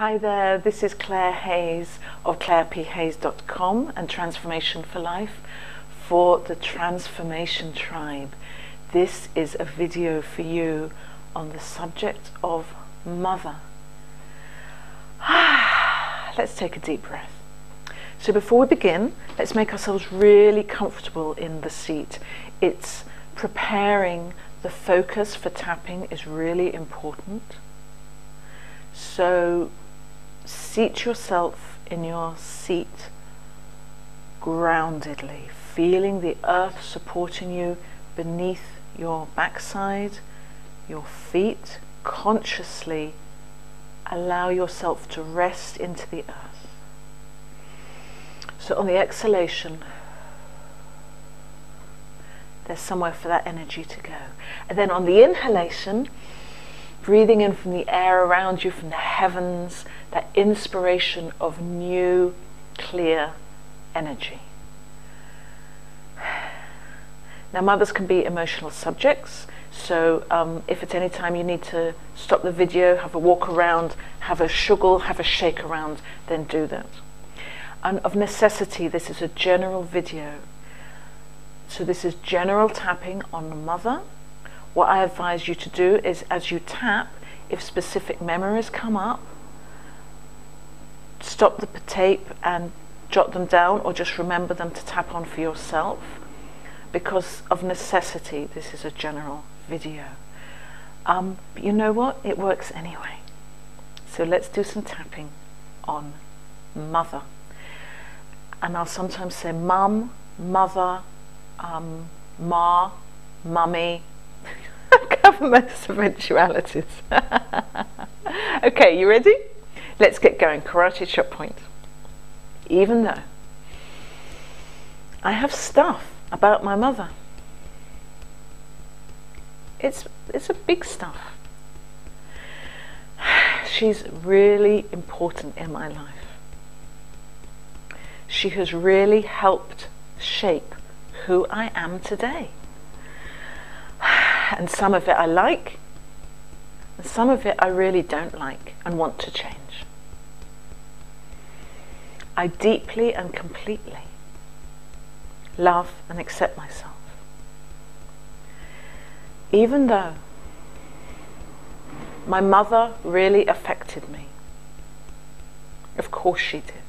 Hi there, this is Claire Hayes of ClairePHayes.com and Transformation for Life for the Transformation Tribe. This is a video for you on the subject of mother. Let's take a deep breath. So before we begin, let's make ourselves really comfortable in the seat. It's preparing the focus for tapping is really important. So seat yourself in your seat groundedly, feeling the earth supporting you beneath your backside, your feet. Consciously allow yourself to rest into the earth. So on the exhalation, there's somewhere for that energy to go. And then on the inhalation, breathing in from the air around you, from the heavens, that inspiration of new, clear energy. Now, mothers can be emotional subjects, so if at any time you need to stop the video, have a walk around, have a shuggle, have a shake around, then do that. And of necessity, this is a general video. So this is general tapping on the mother. What I advise you to do is, as you tap, if specific memories come up, stop the tape and jot them down, or just remember them to tap on for yourself. Because of necessity, this is a general video. But you know what? It works anyway. So let's do some tapping on mother. And I'll sometimes say mum, mother, ma, mummy. Cover most eventualities. Okay, you ready? Let's get going. Karate chop point. Even though I have stuff about my mother, it's a big stuff. She's really important in my life. She has really helped shape who I am today. And some of it I like, and some of it I really don't like and want to change. I deeply and completely love and accept myself. Even though my mother really affected me. Of course she did.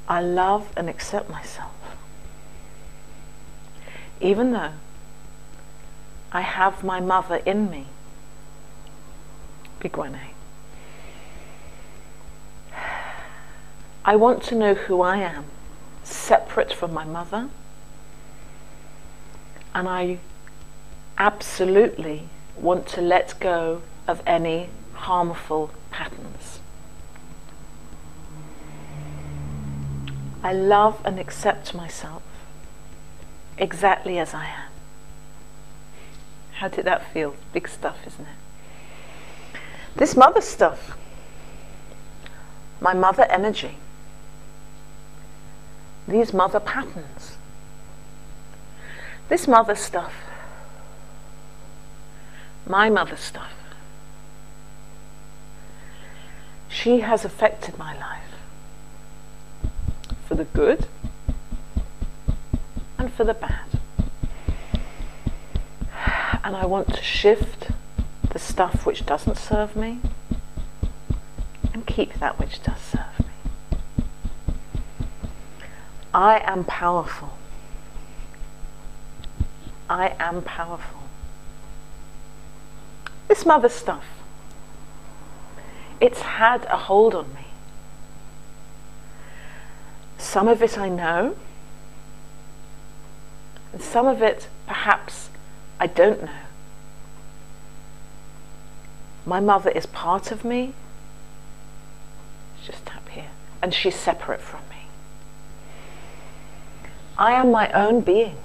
I love and accept myself. Even though I have my mother in me. Big one, eh? I want to know who I am, separate from my mother. And I absolutely want to let go of any harmful patterns. I love and accept myself exactly as I am. How did that feel? Big stuff, isn't it? This mother stuff, my mother energy, these mother patterns, this mother stuff, my mother stuff, she has affected my life for the good and for the bad. And I want to shift the stuff which doesn't serve me and keep that which does serve me. I am powerful. I am powerful. This mother stuff, it's had a hold on me. Some of it I know, and some of it perhaps I don't know. My mother is part of me. Let's just tap here. And she's separate from me. I am my own being.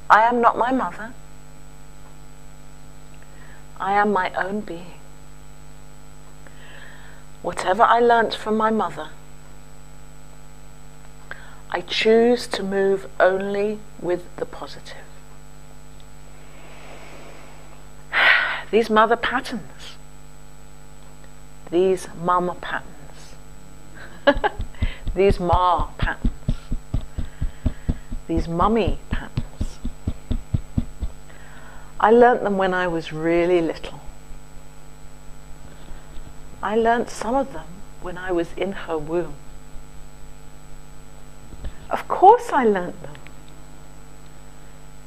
I am not my mother. I am my own being. Whatever I learnt from my mother, I choose to move only with the positive. these mother patterns, these mum patterns, these ma patterns, these mummy patterns. I learnt them when I was really little. I learnt some of them when I was in her womb. Of course I learnt them.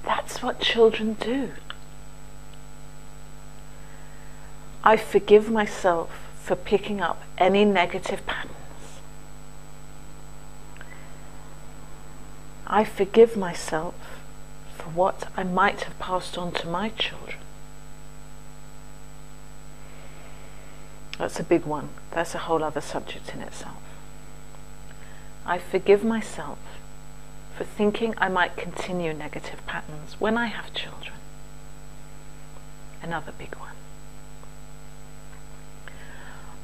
That's what children do. I forgive myself for picking up any negative patterns. I forgive myself for what I might have passed on to my children. That's a big one. That's a whole other subject in itself. I forgive myself for thinking I might continue negative patterns when I have children. Another big one.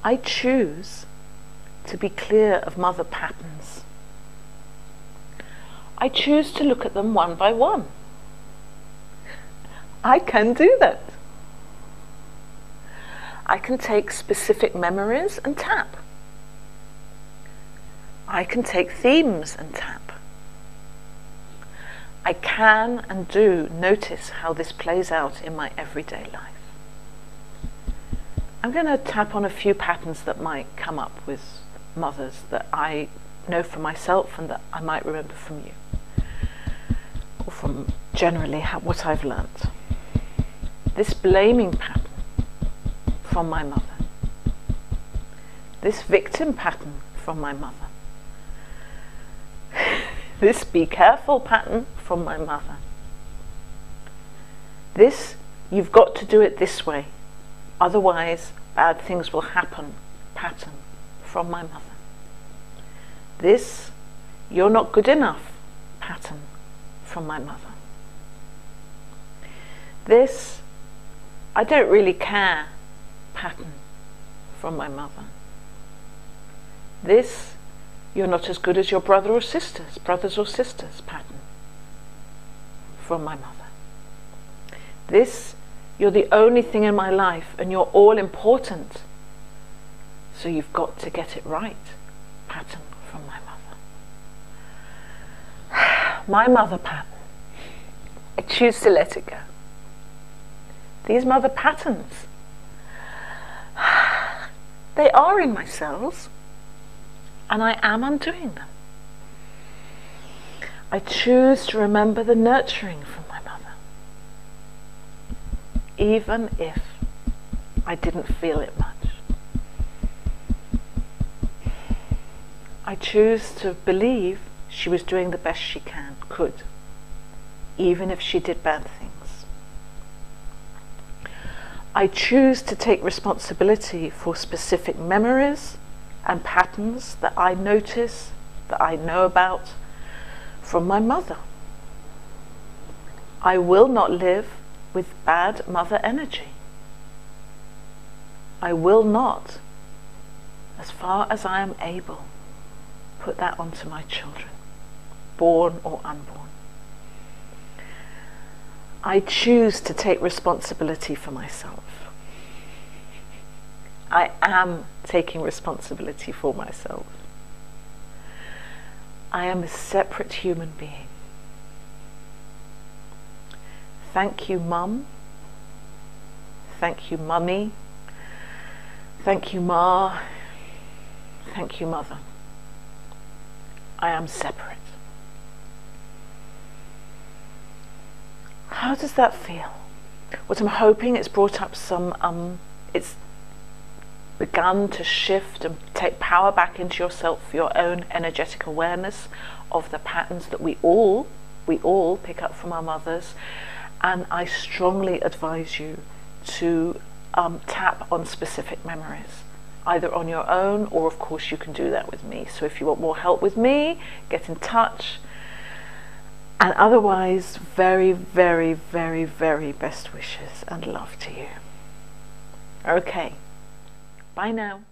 I choose to be clear of mother patterns. I choose to look at them one by one. I can do that. I can take specific memories and tap. I can take themes and tap. I can and do notice how this plays out in my everyday life. I'm going to tap on a few patterns that might come up with mothers that I know for myself and that I might remember from you, or from generally what I've learnt. This blaming pattern from my mother. This victim pattern from my mother. This be careful pattern from my mother. This, you've got to do it this way, otherwise bad things will happen pattern from my mother. This, you're not good enough pattern from my mother. This, I don't really care pattern from my mother. This, you're not as good as your brothers or sisters pattern from my mother. This, you're the only thing in my life and you're all important, so you've got to get it right pattern from my mother. My mother pattern. I choose to let it go. These mother patterns, they are in my cells, and I am undoing them. I choose to remember the nurturing from my mother, even if I didn't feel it much. I choose to believe she was doing the best she could, even if she did bad things. I choose to take responsibility for specific memories and patterns that I notice, that I know about from my mother. I will not live with bad mother energy. I will not, as far as I am able, put that onto my children, born or unborn. I choose to take responsibility for myself. I am taking responsibility for myself. I am a separate human being. Thank you, Mum. Thank you, Mummy. Thank you, Ma. Thank you, Mother. I am separate. How does that feel? What I'm hoping, it's brought up some, it's begun to shift and take power back into yourself for your own energetic awareness of the patterns that we all pick up from our mothers. And I strongly advise you to tap on specific memories, either on your own, or of course you can do that with me. So if you want more help with me, get in touch. And otherwise, very, very, very, very best wishes and love to you. Okay, bye now.